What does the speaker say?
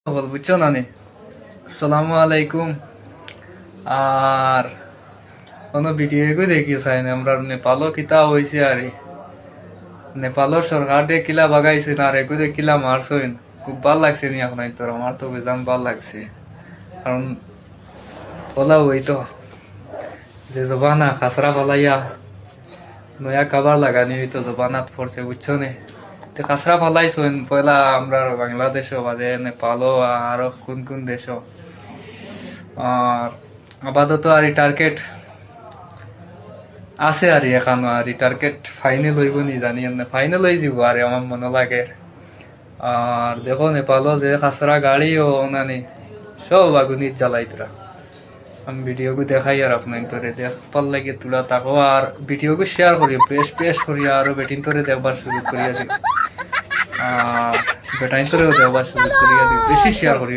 বল বুঝছো না নি। আসসালামু আলাইকুম। আর কোনো ভিডিও এগো দেখি চাই না আমরা নেপালও কিতা হয়েছে আর নেপালর সরকার দিয়ে কিলা বাগাইছে না আর এগো কিলা মারছইন খুব ভাল লাগছে নি এখন তোর আমার তো বেজান ভাল লাগছে কারণ বলা ওই তো যে জবানা খাসরা ফালাইয়া নয়া কাবার লাগানি হইতো জবানাত পড়ছে বুঝছো নি। তে খাসরা ফালাইছইন পয়লা আমরা বাংলাদেশও বাদে নেপালও আরো কোন কোন দেশও আর আপাতত আর টার্গেট আছে আর এখানো আর টার্গেট ফাইনাল হইব নি জানি না ফাইনাল হয়ে যাব আর আমার মনে লাগে। আর দেখো নেপালও যে খাসরা গাড়ি ও নানি সব আগুনিত জ্বালাইতরা আমি ভিডিওকে দেখাই আর আপনার তোরে দেখবার লাগে তোরা তাকো আর ভিডিওকে শেয়ার করি বেশ বেশ করি আরো বেটিন তোরে দেখবার সুযোগ করিয়া দিব আর বেটাইন তোরেও দেখবার সুযোগ করিয়া দিব বেশি শেয়ার করি।